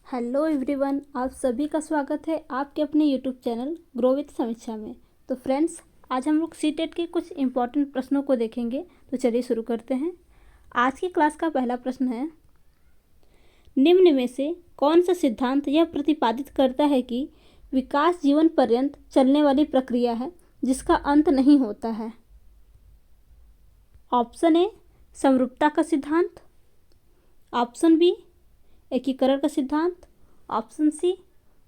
Hello everyone, आप सभी का स्वागत है आपके अपने यूट्यूब चैनल ग्रो विथ समीक्षा में। तो फ्रेंड्स, आज हम लोग सीटेट के कुछ इंपॉर्टेंट प्रश्नों को देखेंगे। तो चलिए शुरू करते हैं। आज की क्लास का पहला प्रश्न है, निम्न में से कौन सा सिद्धांत यह प्रतिपादित करता है कि विकास जीवन पर्यंत चलने वाली प्रक्रिया है जिसका अंत नहीं होता है। ऑप्शन ए समरूपता का सिद्धांत, ऑप्शन बी एकीकरण का सिद्धांत, ऑप्शन सी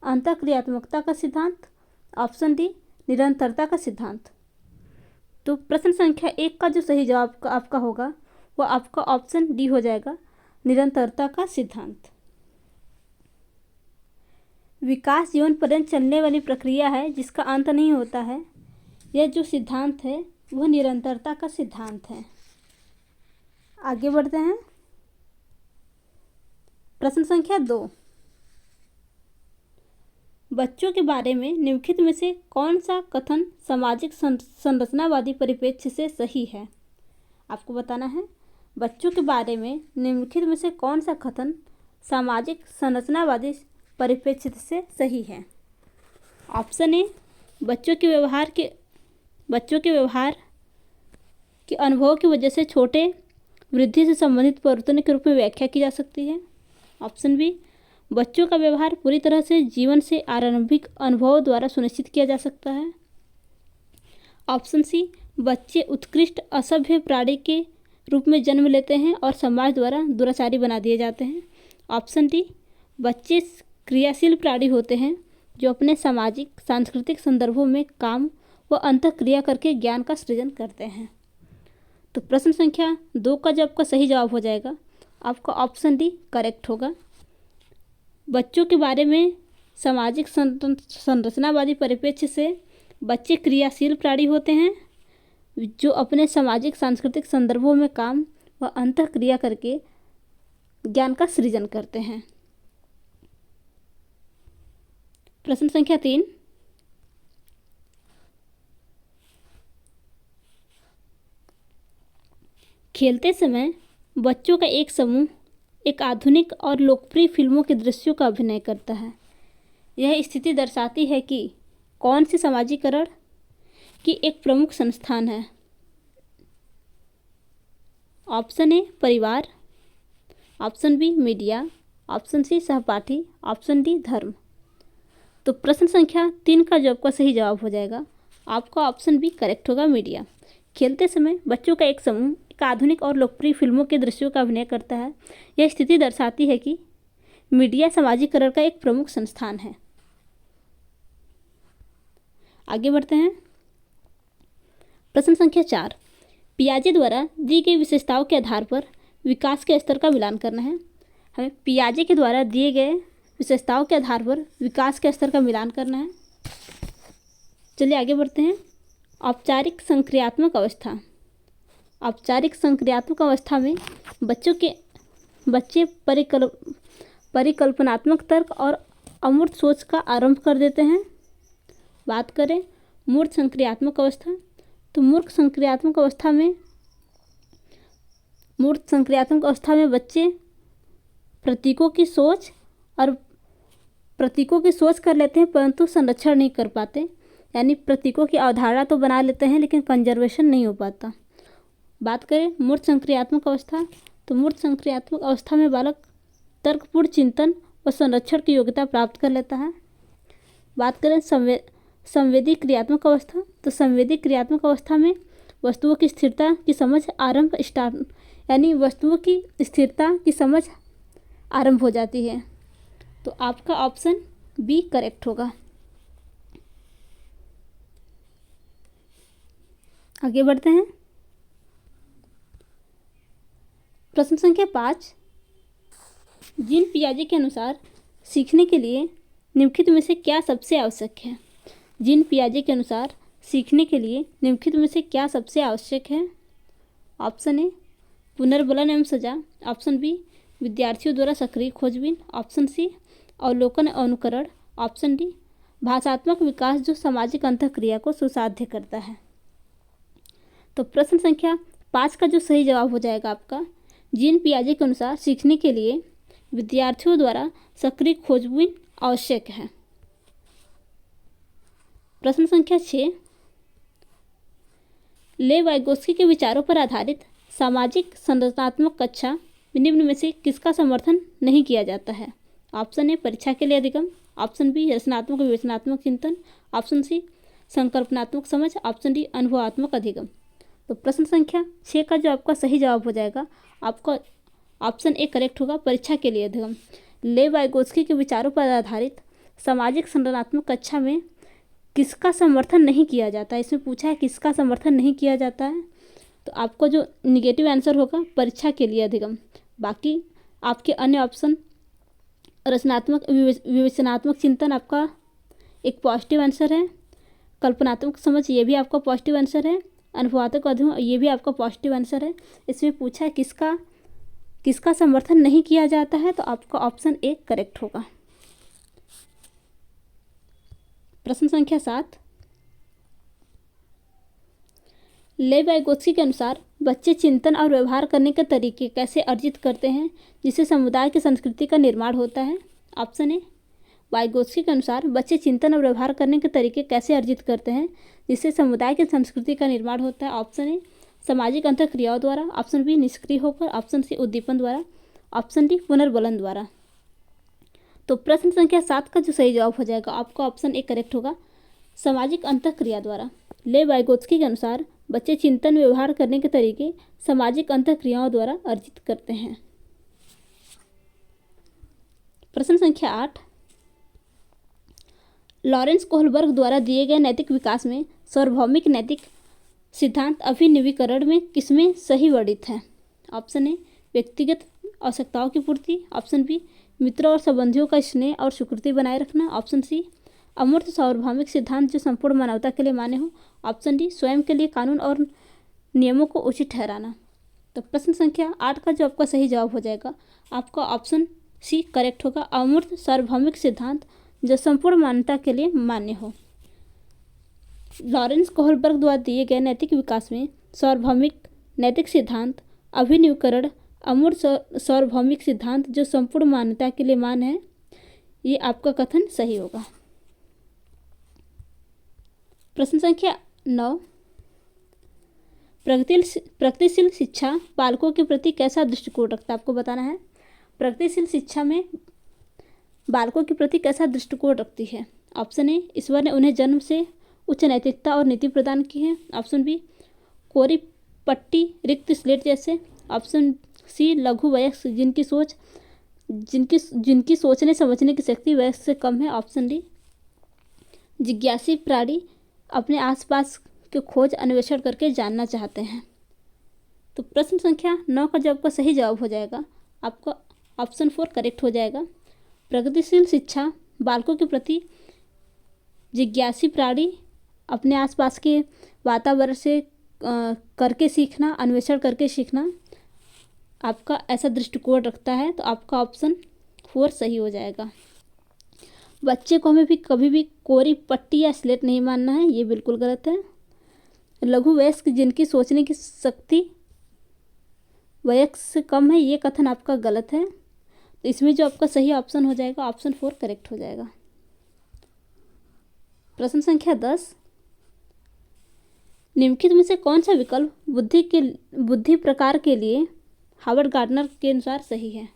अंतःक्रियात्मकता का सिद्धांत, ऑप्शन डी निरंतरता का सिद्धांत। तो प्रश्न संख्या 1 का जो सही जवाब आपका होगा वो आपका ऑप्शन डी हो जाएगा, निरंतरता का सिद्धांत। विकास जीवन पर्यंत चलने वाली प्रक्रिया है जिसका अंत नहीं होता है, यह जो सिद्धांत है वह निरंतरता का सिद्धांत है। आगे बढ़ते हैं। प्रश्न संख्या 2, बच्चों के बारे में निम्नलिखित में से कौन सा कथन सामाजिक संरचनावादी परिप्रेक्ष्य से सही है। आपको बताना है बच्चों के बारे में निम्नलिखित में से कौन सा कथन सामाजिक संरचनावादी परिप्रेक्ष्य से सही है। ऑप्शन ए बच्चों के व्यवहार के अनुभव की वजह से छोटे वृद्धि से संबंधित परिवर्तन के रूप में व्याख्या की जा सकती है। ऑप्शन बी बच्चों का व्यवहार पूरी तरह से जीवन से आरंभिक अनुभवों द्वारा सुनिश्चित किया जा सकता है। ऑप्शन सी बच्चे उत्कृष्ट असभ्य प्राणी के रूप में जन्म लेते हैं और समाज द्वारा दुराचारी बना दिए जाते हैं। ऑप्शन डी बच्चे क्रियाशील प्राणी होते हैं जो अपने सामाजिक सांस्कृतिक संदर्भों में काम व अंतःक्रिया करके ज्ञान का सृजन करते हैं। तो प्रश्न संख्या 2 का जो आपका सही जवाब हो जाएगा आपका ऑप्शन डी करेक्ट होगा। बच्चों के बारे में सामाजिक संरचनावादी परिप्रेक्ष्य से बच्चे क्रियाशील प्राणी होते हैं जो अपने सामाजिक सांस्कृतिक संदर्भों में काम व अंतःक्रिया करके ज्ञान का सृजन करते हैं। प्रश्न संख्या 3, खेलते समय बच्चों का एक समूह एक आधुनिक और लोकप्रिय फिल्मों के दृश्यों का अभिनय करता है। यह स्थिति दर्शाती है कि कौन सी समाजीकरण की एक प्रमुख संस्थान है। ऑप्शन ए परिवार, option B media, option C सहपाठी, ऑप्शन डी धर्म। तो प्रश्न संख्या 3 का जो आपका सही जवाब हो जाएगा आपका ऑप्शन बी करेक्ट होगा, मीडिया। खेलते समय बच्चों का एक समूह एक आधुनिक और लोकप्रिय फिल्मों के दृश्यों का अभिनय करता है। यह स्थिति दर्शाती है कि मीडिया समाजीकरण का एक प्रमुख संस्थान है। आगे बढ़ते हैं। प्रश्न संख्या 4, पियाजे द्वारा दी गई विशेषताओं के आधार पर विकास के स्तर का मिलान करना है। हमें पियाजे के द्वारा दिए गए विशेषताओं के आधार पर विकास के स्तर का मिलान करना है। चलिए आगे बढ़ते हैं। औपचारिक संक्रियात्मक अवस्था। औपचारिक संक्रियात्मक अवस्था में बच्चे परिकल्पनात्मक तर्क और अमूर्त सोच का आरंभ कर देते हैं। बात करें मूर्त संक्रियात्मक अवस्था, तो मूर्त संक्रियात्मक अवस्था में बच्चे प्रतीकों की सोच कर लेते हैं परंतु संरक्षण नहीं कर पाते, यानी प्रतीकों की अवधारणा तो बना लेते हैं लेकिन कंजर्वेशन नहीं हो पाता। बात करें मूर्त संक्रियात्मक अवस्था, तो मूर्त संक्रियात्मक अवस्था में बालक तर्कपूर्ण चिंतन व संरक्षण की योग्यता प्राप्त कर लेता है। बात करें संवेदी क्रियात्मक अवस्था, तो संवेदी क्रियात्मक अवस्था में वस्तुओं की स्थिरता की समझ आरंभ हो जाती है। तो आपका ऑप्शन बी करेक्ट होगा। आगे बढ़ते हैं। प्रश्न संख्या 5, जीन पियाजे के अनुसार सीखने के लिए निम्नलिखित में से क्या सबसे आवश्यक है। जीन पियाजे के अनुसार सीखने के लिए निम्नलिखित में से क्या सबसे आवश्यक है। ऑप्शन ए पुनर्बलन एवं सजा, ऑप्शन बी विद्यार्थियों द्वारा सक्रिय खोजबीन, ऑप्शन सी अवलोकन अनुकरण, ऑप्शन डी भाषात्मक विकास जो सामाजिक अंतःक्रिया को सुसाध्य करता है। तो प्रश्न संख्या 5 का जो सही जवाब हो जाएगा आपका जीन पियाजे के अनुसार सीखने के लिए विद्यार्थियों द्वारा सक्रिय खोजबीन आवश्यक है। प्रश्न संख्या 6, लेव वाइगोत्स्की के विचारों पर आधारित सामाजिक संरचनात्मक कक्षा निम्न में से किसका समर्थन नहीं किया जाता है? ऑप्शन ए परीक्षा के लिए अधिगम, ऑप्शन बी रचनात्मक विवेचनात्मक चिंतन, ऑप्शन सी संकल्पनात्मक समझ, ऑप्शन डी अनुभवात्मक अधिगम। तो प्रश्न संख्या 6 का जो आपका सही जवाब हो जाएगा, आपका ऑप्शन ए करेक्ट होगा, परीक्षा के लिए अधिगम। लेव वाइगोत्स्की के विचारों पर आधारित सामाजिक संरचनात्मक कक्षा में किसका समर्थन नहीं किया जाता है? इसमें पूछा है किसका समर्थन नहीं किया जाता है, तो आपको जो निगेटिव आंसर होगा परीक्षा के लिए अधिगम। बाकी आपके अन्य ऑप्शन रचनात्मक विवेचनात्मक चिंतन आपका एक पॉजिटिव आंसर है, कल्पनात्मक समझ ये भी आपका पॉजिटिव आंसर है, अनुभवात्मक अधिगम ये भी आपका पॉजिटिव आंसर है। इसमें पूछा है किसका समर्थन नहीं किया जाता है, तो आपका ऑप्शन ए करेक्ट होगा। प्रश्न संख्या 7, लेव वाइगोत्स्की के अनुसार बच्चे चिंतन और व्यवहार करने के तरीके कैसे अर्जित करते हैं जिससे समुदाय की संस्कृति का निर्माण होता है? ऑप्शन ए वाइगोत्स्की के अनुसार बच्चे चिंतन और व्यवहार करने के तरीके कैसे अर्जित करते हैं जिससे समुदाय की संस्कृति का निर्माण होता है? ऑप्शन ए सामाजिक अंतःक्रियाओं द्वारा, ऑप्शन बी निष्क्रिय होकर, ऑप्शन सी उद्दीपन द्वारा, ऑप्शन डी पुनर्बलन द्वारा। तो प्रश्न संख्या 7 का जो सही जवाब हो जाएगा, आपका ऑप्शन ए करेक्ट होगा, सामाजिक अंतःक्रिया द्वारा। लेव वाइगोत्स्की के अनुसार बच्चे चिंतन व्यवहार करने के तरीके सामाजिक अंतःक्रियाओं द्वारा अर्जित करते हैं। प्रश्न संख्या 8, लॉरेंस कोहलबर्ग द्वारा दिए गए नैतिक विकास में सार्वभौमिक नैतिक सिद्धांत अभिनवीकरण में किसमें सही वर्णित है? ऑप्शन ए व्यक्तिगत आवश्यकताओं की पूर्ति, ऑप्शन बी मित्रों और संबंधियों का स्नेह और स्वीकृति बनाए रखना, ऑप्शन सी अमूर्त सार्वभौमिक सिद्धांत जो संपूर्ण मानवता के लिए मान्य हो, ऑप्शन डी स्वयं के लिए कानून और नियमों को उचित ठहराना। तो प्रश्न संख्या 8 का जो आपका सही जवाब हो जाएगा, आपका ऑप्शन सी करेक्ट होगा, अमूर्त सार्वभौमिक सिद्धांत जो संपूर्ण मानवता के लिए मान्य हो। लॉरेंस कोहलबर्ग द्वारा दिए गए नैतिक विकास में सार्वभौमिक नैतिक सिद्धांत अभिनवीकरण अमूर्त सार्वभौमिक सिद्धांत जो संपूर्ण मानवता के लिए मान्य है, ये आपका कथन सही होगा। प्रश्न संख्या 9, प्रगतिशील शिक्षा बालकों के प्रति कैसा दृष्टिकोण रखता है? आपको बताना है प्रगतिशील शिक्षा में बालकों के प्रति कैसा दृष्टिकोण रखती है? ऑप्शन ए ईश्वर ने उन्हें जन्म से उच्च नैतिकता और नीति प्रदान की है, ऑप्शन बी कोरी पट्टी रिक्त स्लेट जैसे, ऑप्शन सी लघु वयस्क जिनकी सोचने समझने की शक्ति वयस्क से कम है, ऑप्शन डी जिज्ञासी प्राणी अपने आसपास के खोज अन्वेषण करके जानना चाहते हैं। तो प्रश्न संख्या 9 का जो आपका सही जवाब हो जाएगा, आपका ऑप्शन 4 करेक्ट हो जाएगा। प्रगतिशील शिक्षा बालकों के प्रति जिज्ञासी प्राणी अपने आसपास के वातावरण से करके सीखना, अन्वेषण करके सीखना, आपका ऐसा दृष्टिकोण रखता है, तो आपका ऑप्शन 4 सही हो जाएगा। बच्चे को हमें भी कभी भी कोरी पट्टी या स्लेट नहीं मानना है, ये बिल्कुल गलत है। लघु वयस्क जिनकी सोचने की शक्ति वयस्क से कम है, ये कथन आपका गलत है। तो इसमें जो आपका सही ऑप्शन हो जाएगा, ऑप्शन 4 करेक्ट हो जाएगा। प्रश्न संख्या 10, निम्नलिखित में से कौन सा विकल्प बुद्धि प्रकार के लिए हार्वर्ड गार्डनर के अनुसार सही है?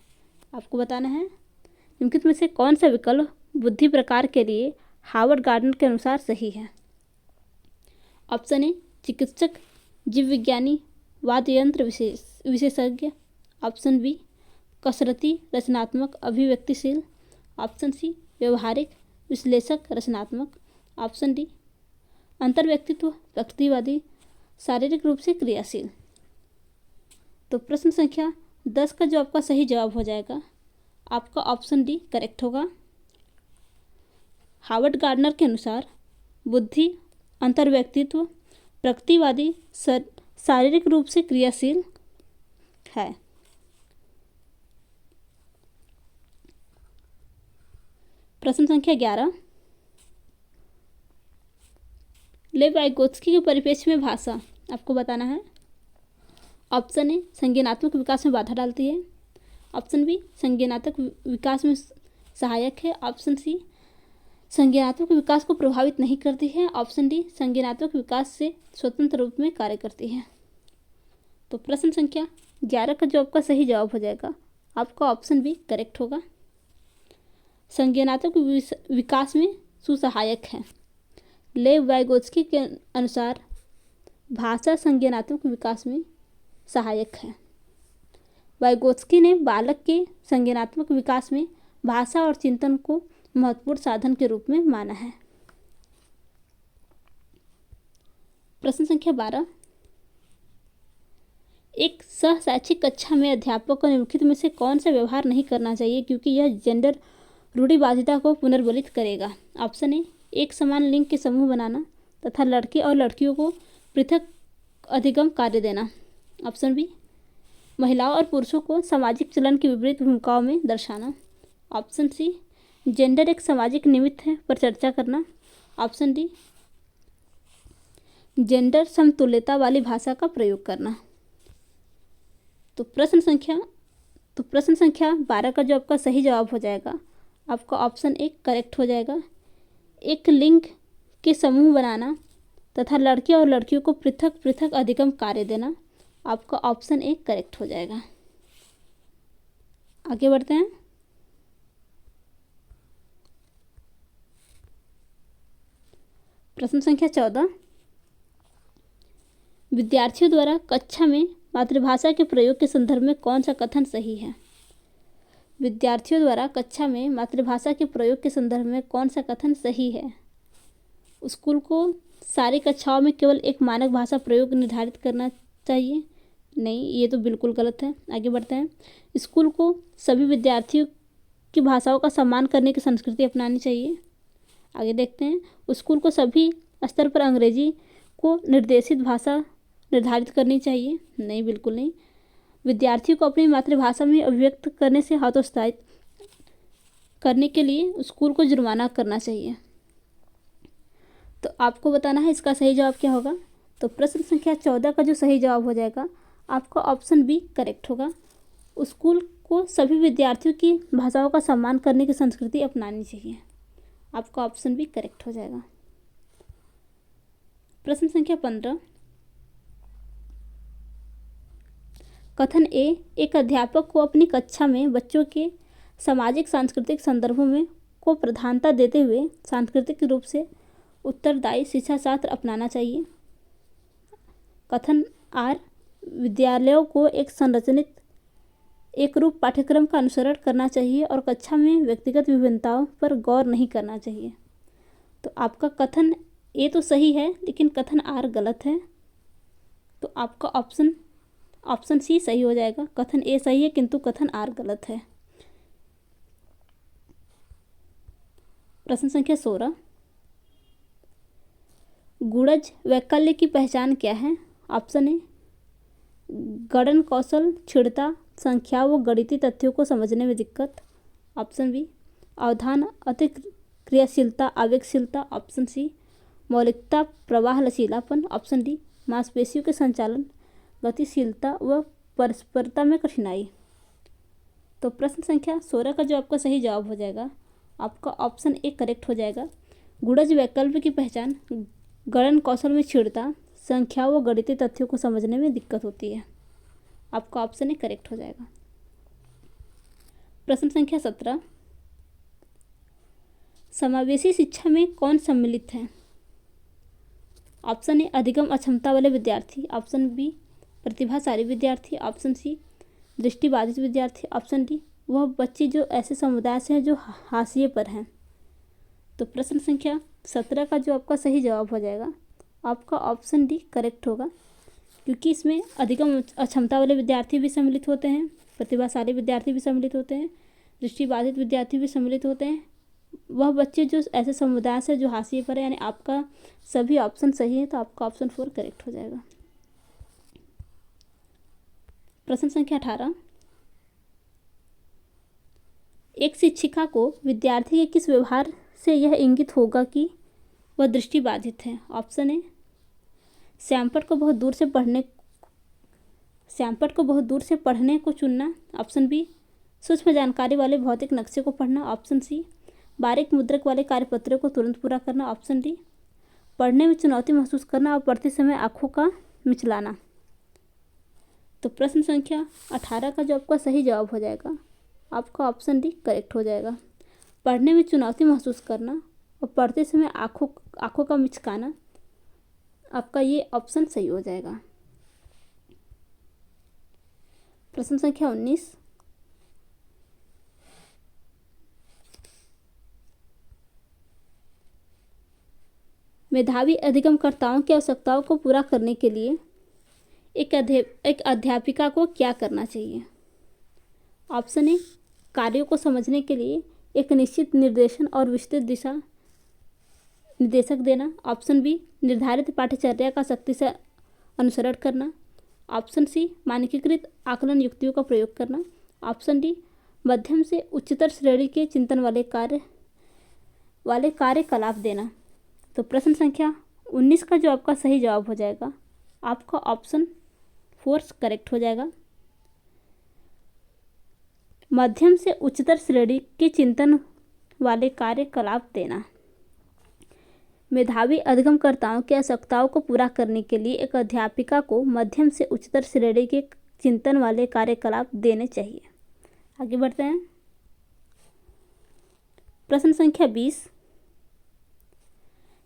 आपको बताना है निम्नलिखित में से कौन सा विकल्प बुद्धि प्रकार के लिए हार्वर्ड गार्डनर के अनुसार सही है? ऑप्शन ए चिकित्सक, जीव विज्ञानी, वाद्य यंत्र विशेषज्ञ, ऑप्शन बी कसरती रचनात्मक अभिव्यक्तिशील, ऑप्शन सी व्यवहारिक विश्लेषक रचनात्मक, ऑप्शन डी अंतर्व्यक्तित्व प्रकृतिवादी शारीरिक रूप से क्रियाशील। तो प्रश्न संख्या 10 का जो आपका सही जवाब हो जाएगा, आपका ऑप्शन डी करेक्ट होगा। हार्वर्ड गार्डनर के अनुसार बुद्धि अंतर्व्यक्तित्व प्रकृतिवादी शारीरिक रूप से क्रियाशील है। प्रश्न संख्या 11, लेव वाइगोत्स्की के परिप्रेक्ष्य में भाषा आपको बताना है। ऑप्शन ए संज्ञानात्मक विकास में बाधा डालती है, ऑप्शन बी संज्ञानात्मक विकास में सहायक है। ऑप्शन सी संज्ञानात्मक विकास को प्रभावित नहीं करती है। ऑप्शन डी संज्ञानात्मक विकास से स्वतंत्र रूप में कार्य करती है। तो प्रश्न संख्या 11 का जो आपका सही जवाब हो जाएगा, आपका ऑप्शन बी करेक्ट होगा। संज्ञानात्मक विकास में सुसहायक है। लेव वाइगोत्स्की के अनुसार भाषा संज्ञानात्मक विकास में सहायक है। वाइगोत्स्की ने बालक के संज्ञानात्मक विकास में भाषा और चिंतन को महत्वपूर्ण साधन के रूप में माना है। प्रश्न संख्या 12, एक सहशैक्षिक कक्षा में अध्यापक को निम्नलिखित में से कौन सा व्यवहार नहीं करना चाहिए क्योंकि यह जेंडर रूढ़िवादिता को पुनर्बलित करेगा। ऑप्शन ए एक समान लिंग के समूह बनाना तथा लड़के और लड़कियों को पृथक अधिगम कार्य देना। ऑप्शन बी महिलाओं और पुरुषों को सामाजिक चलन की विपरीत भूमिकाओं में दर्शाना। ऑप्शन सी जेंडर एक सामाजिक निमित्त है पर चर्चा करना। ऑप्शन डी जेंडर समतुल्यता वाली भाषा का प्रयोग करना। तो प्रश्न संख्या 12 का जो आपका सही जवाब हो जाएगा, आपका ऑप्शन ए करेक्ट हो जाएगा। एक लिंग के समूह बनाना तथा लड़के और लड़कियों को पृथक पृथक अधिगम कार्य देना, आपका ऑप्शन ए करेक्ट हो जाएगा। आगे बढ़ते हैं। प्रश्न संख्या 14, विद्यार्थियों द्वारा कक्षा में मातृभाषा के प्रयोग के संदर्भ में कौन सा कथन सही है। विद्यार्थियों द्वारा कक्षा में मातृभाषा के प्रयोग के संदर्भ में कौन सा कथन सही है। स्कूल को सारी कक्षाओं में केवल एक मानक भाषा प्रयोग निर्धारित करना चाहिए, नहीं, ये तो बिल्कुल गलत है। आगे बढ़ते हैं। स्कूल को सभी विद्यार्थियों की भाषाओं का सम्मान करने की संस्कृति अपनानी चाहिए। आगे देखते हैं। स्कूल को सभी स्तर पर अंग्रेजी को निर्देशित भाषा निर्धारित करनी चाहिए, नहीं, बिल्कुल नहीं। विद्यार्थी को अपनी मातृभाषा में अभिव्यक्त करने से हतोत्साहित करने के लिए स्कूल को जुर्माना करना चाहिए। तो आपको बताना है इसका सही जवाब क्या होगा। तो प्रश्न संख्या 14 का जो सही जवाब हो जाएगा, आपका ऑप्शन बी करेक्ट होगा। स्कूल को सभी विद्यार्थियों की भाषाओं का सम्मान करने की संस्कृति अपनानी चाहिए, आपका ऑप्शन बी करेक्ट हो जाएगा। प्रश्न संख्या 15, कथन ए एक अध्यापक को अपनी कक्षा में बच्चों के सामाजिक सांस्कृतिक संदर्भों में को प्रधानता देते हुए सांस्कृतिक रूप से उत्तरदायी शिक्षा शास्त्र अपनाना चाहिए। कथन आर विद्यालयों को एक संरचित एक रूप पाठ्यक्रम का अनुसरण करना चाहिए और कक्षा में व्यक्तिगत विभिन्नताओं पर गौर नहीं करना चाहिए। तो आपका कथन ए तो सही है लेकिन कथन आर गलत है, तो आपका ऑप्शन सी सही हो जाएगा। कथन ए सही है किंतु कथन आर गलत है। प्रश्न संख्या 16, गुणज वैकल्य की पहचान क्या है। ऑप्शन ए गणन कौशल, छिड़ता, संख्या व गणितीय तथ्यों को समझने में दिक्कत। ऑप्शन बी अवधान, अतिक क्रियाशीलता, आवेगशीलता। ऑप्शन सी मौलिकता, प्रवाह, लचीलापन। ऑप्शन डी मांसपेशियों के संचालन, गतिशीलता व परस्परता में कठिनाई। तो प्रश्न संख्या 16 का जो आपका सही जवाब हो जाएगा, आपका ऑप्शन ए करेक्ट हो जाएगा। गुणज वैकल्य की पहचान गणन कौशल में छिड़ता, संख्या व गणितीय तथ्यों को समझने में दिक्कत होती है, आपका ऑप्शन ए करेक्ट हो जाएगा। प्रश्न संख्या 17, समावेशी शिक्षा में कौन सम्मिलित है। ऑप्शन ए अधिगम अक्षमता वाले विद्यार्थी। ऑप्शन बी प्रतिभाशाली विद्यार्थी। ऑप्शन सी दृष्टिबाधित विद्यार्थी। ऑप्शन डी वह बच्चे जो ऐसे समुदाय से हैं जो हाशिए पर हैं। तो प्रश्न संख्या 17 का जो आपका सही जवाब हो जाएगा, आपका ऑप्शन डी करेक्ट होगा, क्योंकि इसमें अधिगम अक्षमता वाले विद्यार्थी भी सम्मिलित होते हैं, प्रतिभाशाली विद्यार्थी भी सम्मिलित होते हैं, दृष्टिबाधित विद्यार्थी भी सम्मिलित होते हैं, वह बच्चे जो ऐसे समुदाय से जो हाशिए पर है, यानी आपका सभी ऑप्शन सही है, तो आपका ऑप्शन 4 करेक्ट हो जाएगा। प्रश्न संख्या 18, एक शिक्षिका को विद्यार्थी के किस व्यवहार से यह इंगित होगा कि वह दृष्टिबाधित है। ऑप्शन ए श्यामपट्ट को बहुत दूर से पढ़ने को चुनना। ऑप्शन बी सूक्ष्म जानकारी वाले भौतिक नक्शे को पढ़ना। Option C. बारीक मुद्रक वाले कार्यपत्रों को तुरंत पूरा करना। Option D. पढ़ने में चुनौती महसूस करना और पढ़ते समय आँखों का मिचलाना। तो प्रश्न संख्या 18 का जो आपका सही जवाब हो जाएगा आपका ऑप्शन डी करेक्ट हो जाएगा। पढ़ने में चुनौती महसूस करना और पढ़ते समय आँखों का मिचकाना, आपका ये ऑप्शन सही हो जाएगा। प्रश्न संख्या 19। मेधावी अधिगमकर्ताओं की आवश्यकताओं को पूरा करने के लिए एक अध्यापिका को क्या करना चाहिए? ऑप्शन ए। कार्यों को समझने के लिए एक निश्चित निर्देशन और विस्तृत दिशा निर्देशक देना। Option B. निर्धारित पाठ्यचर्या का सख्ती से अनुसरण करना। Option C. मानकीकृत आकलन युक्तियों का प्रयोग करना। Option D. मध्यम से उच्चतर श्रेणी के चिंतन वाले कार्यकलाप देना। तो प्रश्न संख्या 19 का जो आपका सही जवाब हो जाएगा आपका ऑप्शन 4 करेक्ट हो जाएगा। मध्यम से उच्चतर श्रेणी के चिंतन वाले कार्यकलाप देना। मेधावी अधिगमकर्ताओं की आवश्यकताओं को पूरा करने के लिए एक अध्यापिका को मध्यम से उच्चतर श्रेणी के चिंतन वाले कार्यकलाप देने चाहिए। आगे बढ़ते हैं। प्रश्न संख्या 20।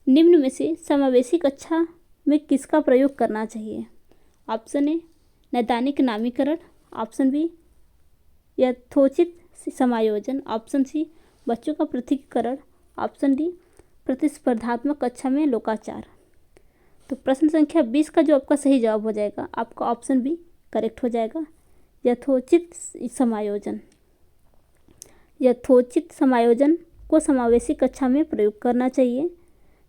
निम्न में से समावेशी कक्षा में किसका प्रयोग करना चाहिए? Option A. नैदानिक नामीकरण। Option B. यथोचित समायोजन। Option C. बच्चों का पृथकीकरण। Option D. प्रतिस्पर्धात्मक कक्षा में लोकाचार। तो प्रश्न संख्या 20 का जो आपका सही जवाब हो जाएगा आपका ऑप्शन बी करेक्ट हो जाएगा। यथोचित समायोजन। यथोचित समायोजन को समावेशी कक्षा में प्रयोग करना चाहिए।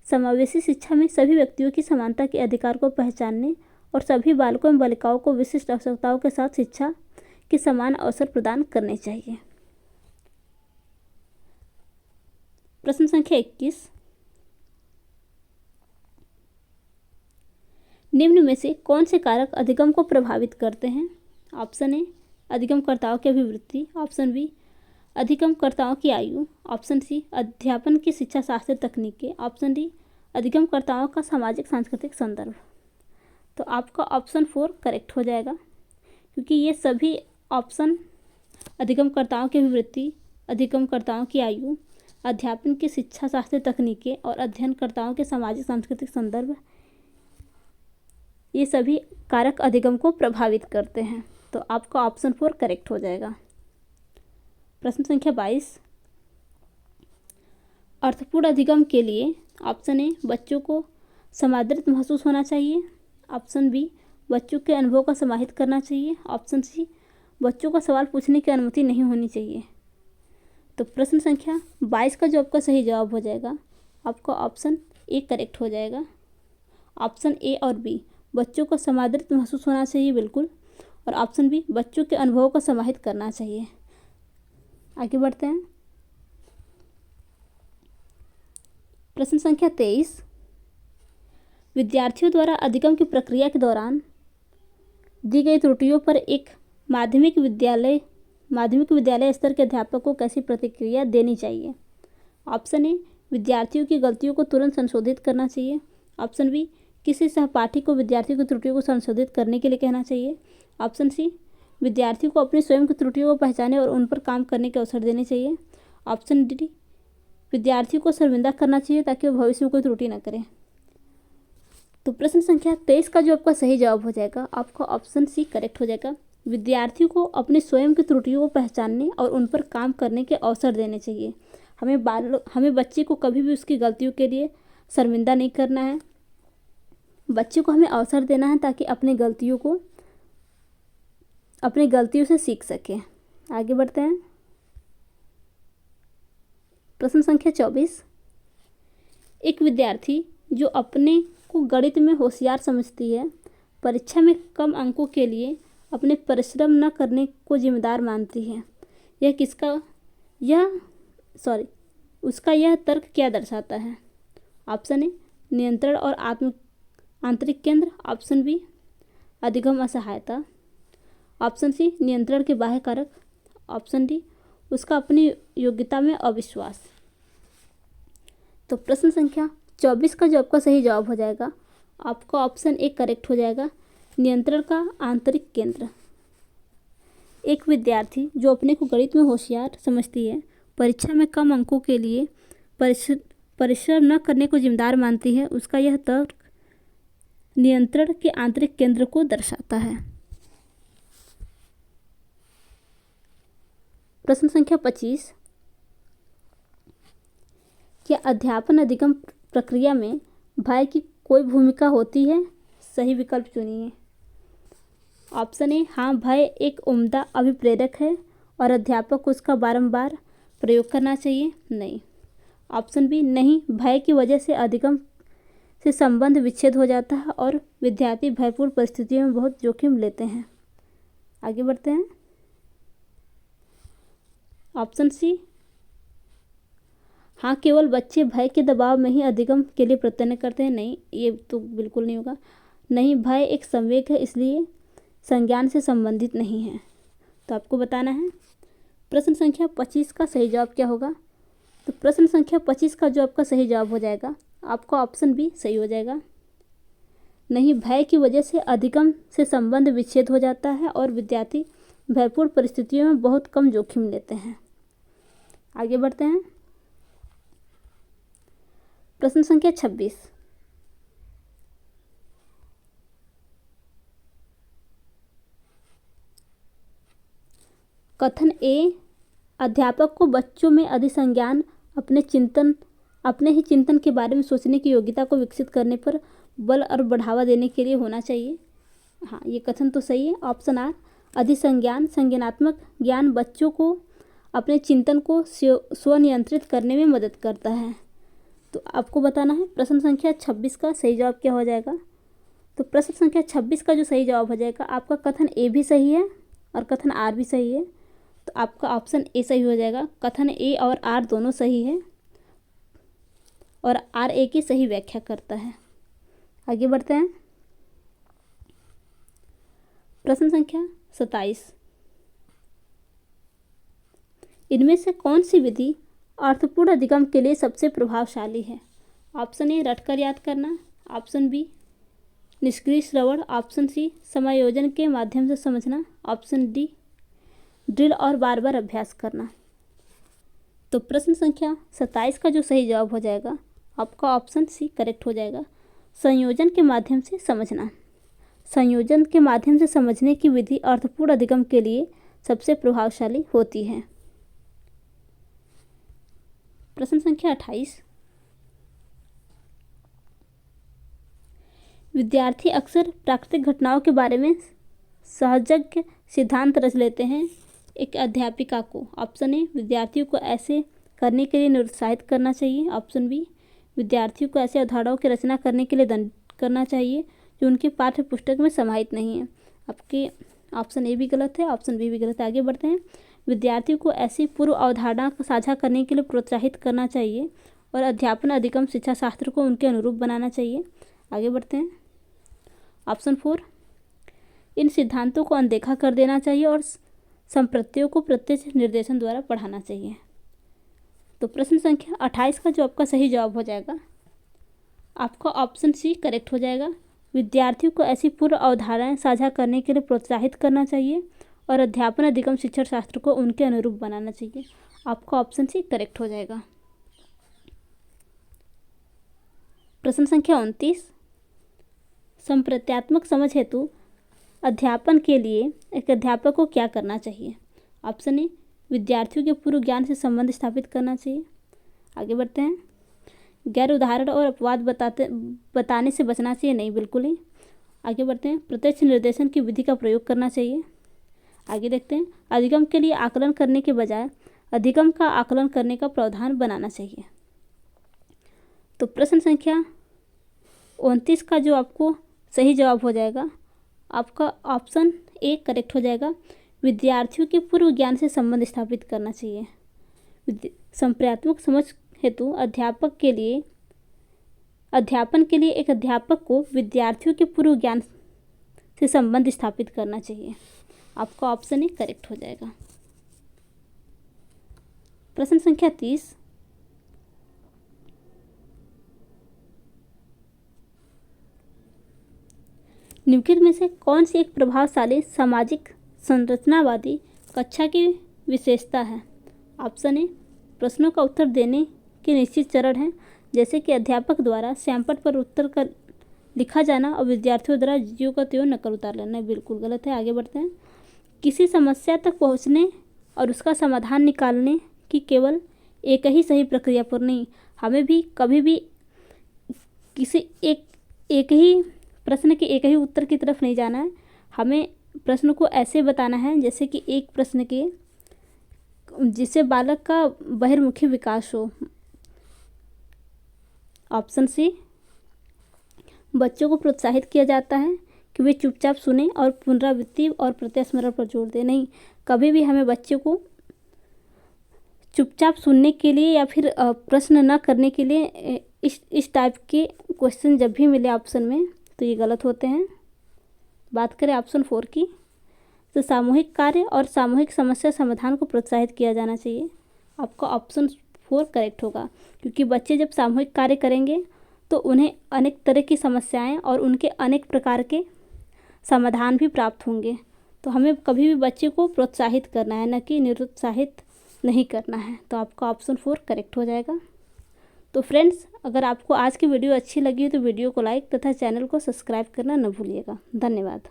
समावेशी शिक्षा में सभी व्यक्तियों की समानता के अधिकार को पहचानने और सभी बालकों एवं बालिकाओं को विशिष्ट आवश्यकताओं के साथ शिक्षा के समान अवसर प्रदान करने चाहिए। प्रश्न संख्या 21। निम्न में से कौन से कारक अधिगम को प्रभावित करते हैं? Option A. अधिगमकर्ताओं की अभिवृत्ति। Option B. अधिगमकर्ताओं की आयु। Option C. अध्यापन की शिक्षा शास्त्र तकनीकें। Option D. अधिगमकर्ताओं का सामाजिक सांस्कृतिक संदर्भ। तो आपका ऑप्शन 4 करेक्ट हो जाएगा क्योंकि ये सभी ऑप्शन अधिगमकर्ताओं की अभिवृत्ति, अधिगमकर्ताओं की आयु, अध्यापन की शिक्षा शास्त्र तकनीकें और अध्ययनकर्ताओं के सामाजिक सांस्कृतिक संदर्भ, ये सभी कारक अधिगम को प्रभावित करते हैं। तो आपका ऑप्शन 4 करेक्ट हो जाएगा। प्रश्न संख्या 22। अर्थपूर्ण अधिगम के लिए ऑप्शन ए। बच्चों को समादृत महसूस होना चाहिए। Option B. बच्चों के अनुभव का समाहित करना चाहिए। Option C. बच्चों को सवाल पूछने की अनुमति नहीं होनी चाहिए। तो प्रश्न संख्या 22 का जो आपका सही जवाब हो जाएगा आपका ऑप्शन ए करेक्ट हो जाएगा। ऑप्शन ए और बी बच्चों को समादृत महसूस होना चाहिए बिल्कुल, और ऑप्शन बी बच्चों के अनुभवों को समाहित करना चाहिए। आगे बढ़ते हैं। प्रश्न संख्या 23। विद्यार्थियों द्वारा अधिगम की प्रक्रिया के दौरान दी गई त्रुटियों पर एक माध्यमिक विद्यालय स्तर के अध्यापक को कैसी प्रतिक्रिया देनी चाहिए? Option A. विद्यार्थियों की गलतियों को तुरंत संशोधित करना चाहिए। Option B. किसी सहपाठी को विद्यार्थियों की त्रुटियों को संशोधित करने के लिए कहना चाहिए। Option C. विद्यार्थियों को अपनी स्वयं की त्रुटियों को पहचाने और उन पर काम करने के अवसर देने चाहिए। Option D. विद्यार्थियों को शर्मिंदा करना चाहिए ताकि वो भविष्य में कोई त्रुटि न करें। तो प्रश्न संख्या 23 का जो आपका सही जवाब हो जाएगा आपका ऑप्शन सी करेक्ट हो जाएगा। विद्यार्थियों को अपनी स्वयं की त्रुटियों को पहचानने और उन पर काम करने के अवसर देने चाहिए। हमें बच्चे को कभी भी उसकी गलतियों के लिए शर्मिंदा नहीं करना है। बच्चे को हमें अवसर देना है ताकि अपनी गलतियों से सीख सके। आगे बढ़ते हैं। प्रश्न संख्या 24। एक विद्यार्थी जो अपने को गणित में होशियार समझती है परीक्षा में कम अंकों के लिए अपने परिश्रम न करने को जिम्मेदार मानती है, उसका यह तर्क क्या दर्शाता है? Option A. नियंत्रण और आंतरिक केंद्र। Option B. अधिगम असहायता। Option C. नियंत्रण के बाह्य कारक। ऑप्शन डी, उसका अपनी योग्यता में अविश्वास। तो प्रश्न संख्या 24 का जो आपका सही जवाब हो जाएगा, आपका ऑप्शन ए करेक्ट हो जाएगा, नियंत्रण का आंतरिक केंद्र। एक विद्यार्थी जो अपने को गणित में होशियार समझती है, परीक्षा में कम अंकों के लिए परिश्रम न करने को जिम्मेदार मानती है, उसका यह तर्क नियंत्रण के आंतरिक केंद्र को दर्शाता है। प्रश्न संख्या 25, क्या अध्यापन अधिगम प्रक्रिया में भय की कोई भूमिका होती है? सही विकल्प चुनिए। ऑप्शन ए, हाँ, भय एक उम्दा अभिप्रेरक है और अध्यापक को उसका बारंबार प्रयोग करना चाहिए। नहीं। ऑप्शन बी, नहीं, भय की वजह से अधिगम से संबंध विच्छेद हो जाता है और विद्यार्थी भयपूर्ण परिस्थितियों में बहुत जोखिम लेते हैं। आगे बढ़ते हैं। ऑप्शन सी, हाँ, केवल बच्चे भय के दबाव में ही अधिगम के लिए प्रयत्न करते हैं। नहीं, ये तो बिल्कुल नहीं होगा। नहीं, भय एक संवेग है, इसलिए संज्ञान से संबंधित नहीं है। तो आपको बताना है प्रश्न संख्या 25 का सही जवाब क्या होगा। तो प्रश्न संख्या 25 का जो आपका सही जवाब हो जाएगा, आपका ऑप्शन बी सही हो जाएगा। नहीं, भय की वजह से अधिगम से संबंध विच्छेद हो जाता है और विद्यार्थी भयपूर्ण परिस्थितियों में बहुत कम जोखिम लेते हैं। आगे बढ़ते हैं। प्रश्न संख्या 26, कथन ए, अध्यापक को बच्चों में अधिसंज्ञान अपने ही चिंतन के बारे में सोचने की योग्यता को विकसित करने पर बल और बढ़ावा देने के लिए होना चाहिए। हाँ, ये कथन तो सही है। ऑप्शन आर, अधिसंज्ञान संज्ञानात्मक ज्ञान बच्चों को अपने चिंतन को स्वनियंत्रित करने में मदद करता है। तो आपको बताना है प्रश्न संख्या 26 का सही जवाब क्या हो जाएगा। तो प्रश्न संख्या 26 का जो सही जवाब हो जाएगा, आपका कथन ए भी सही है और कथन आर भी सही है। तो आपका ऑप्शन ए सही हो जाएगा। कथन ए और आर दोनों सही है और आर ए की सही व्याख्या करता है। आगे बढ़ते हैं। प्रश्न संख्या 27, इनमें से कौन सी विधि अर्थपूर्ण अधिगम के लिए सबसे प्रभावशाली है। ऑप्शन ए, रटकर याद करना। ऑप्शन बी, निष्क्रिय श्रवण। ऑप्शन सी, समायोजन के माध्यम से समझना। ऑप्शन डी, ड्रिल और बार बार अभ्यास करना। तो प्रश्न संख्या 27 का जो सही जवाब हो जाएगा, आपका ऑप्शन सी करेक्ट हो जाएगा, संयोजन के माध्यम से समझना। संयोजन के माध्यम से समझने की विधि अर्थपूर्ण अधिगम के लिए सबसे प्रभावशाली होती है। प्रश्न संख्या 28, विद्यार्थी अक्सर प्राकृतिक घटनाओं के बारे में सहजज्ञ सिद्धांत रच लेते हैं। एक अध्यापिका को, ऑप्शन ए, विद्यार्थियों को ऐसे करने के लिए निरुत्साहित करना चाहिए। ऑप्शन बी, विद्यार्थियों को ऐसे अवधारणाओं की रचना करने के लिए दंड करना चाहिए जो उनके पाठ्य पुस्तक में समाहित नहीं है। आपके ऑप्शन ए भी गलत है, ऑप्शन बी भी गलत है। आगे बढ़ते हैं। विद्यार्थियों को ऐसी पूर्व अवधारणा को साझा करने के लिए प्रोत्साहित करना चाहिए और अध्यापन अधिगम शिक्षा शास्त्र को उनके अनुरूप बनाना चाहिए। आगे बढ़ते हैं। ऑप्शन 4, इन सिद्धांतों को अनदेखा कर देना चाहिए और संप्रत्ययों को प्रत्यक्ष निर्देशन द्वारा पढ़ाना चाहिए। तो प्रश्न संख्या 28 का जो आपका सही जवाब हो जाएगा, आपका ऑप्शन सी करेक्ट हो जाएगा, विद्यार्थियों को ऐसी पूर्व अवधारणाएं साझा करने के लिए प्रोत्साहित करना चाहिए और अध्यापन अधिगम शिक्षा शास्त्र को उनके अनुरूप बनाना चाहिए। आपका ऑप्शन सी करेक्ट हो जाएगा। प्रश्न संख्या 29, संप्रत्यात्मक समझ हेतु अध्यापन के लिए एक अध्यापक को क्या करना चाहिए। ऑप्शन ए, विद्यार्थियों के पूर्व ज्ञान से संबंध स्थापित करना चाहिए। आगे बढ़ते हैं। गैर उदाहरण और अपवाद बताने से बचना चाहिए। नहीं, बिल्कुल ही। आगे बढ़ते हैं। प्रत्यक्ष निर्देशन की विधि का प्रयोग करना चाहिए। आगे देखते हैं। अधिगम के लिए आकलन करने के बजाय अधिगम का आकलन करने का प्रावधान बनाना चाहिए। तो प्रश्न संख्या 29 का जो आपको सही जवाब हो जाएगा, आपका ऑप्शन ए करेक्ट हो जाएगा, विद्यार्थियों के पूर्व ज्ञान से संबंध स्थापित करना चाहिए। संप्रत्यात्मक समझ हेतु अध्यापन के लिए एक अध्यापक को विद्यार्थियों के पूर्व ज्ञान से संबंध स्थापित करना चाहिए। आपका ऑप्शन ए करेक्ट हो जाएगा। प्रश्न संख्या 30, निम्नलिखित में से कौन सी एक प्रभावशाली सामाजिक संरचनावादी कक्षा की विशेषता है? ऑप्शन ए, प्रश्नों का उत्तर देने के निश्चित चरण हैं, जैसे कि अध्यापक द्वारा सैंपल पर उत्तर का लिखा जाना और विद्यार्थियों द्वारा ज्यों का त्यों नकल उतार लेना। बिल्कुल गलत है, आगे बढ़ते हैं। किसी समस्या तक पहुंचने और उसका समाधान निकालने की केवल एक ही सही प्रक्रिया पर नहीं, हमें भी कभी भी किसी एक ही प्रश्न के एक ही उत्तर की तरफ नहीं जाना है। हमें प्रश्न को ऐसे बताना है जैसे कि एक प्रश्न के जिससे बालक का बहिर्मुखी विकास हो। ऑप्शन सी, बच्चों को प्रोत्साहित किया जाता है कि वे चुपचाप सुने और पुनरावृत्ति और प्रत्यास्मरण पर जोर दें। नहीं, कभी भी हमें बच्चे को चुपचाप सुनने के लिए या फिर प्रश्न न करने के लिए इस टाइप के क्वेश्चन जब भी मिले ऑप्शन में तो ये गलत होते हैं। बात करें ऑप्शन 4 की, तो सामूहिक कार्य और सामूहिक समस्या समाधान को प्रोत्साहित किया जाना चाहिए। आपका ऑप्शन 4 करेक्ट होगा, क्योंकि बच्चे जब सामूहिक कार्य करेंगे तो उन्हें अनेक तरह की समस्याएं और उनके अनेक प्रकार के समाधान भी प्राप्त होंगे। तो हमें कभी भी बच्चे को प्रोत्साहित करना है, न कि निरुत्साहित नहीं करना है। तो आपका ऑप्शन 4 करेक्ट हो जाएगा। तो फ्रेंड्स, अगर आपको आज की वीडियो अच्छी लगी हो तो वीडियो को लाइक तथा चैनल को सब्सक्राइब करना न भूलिएगा। धन्यवाद।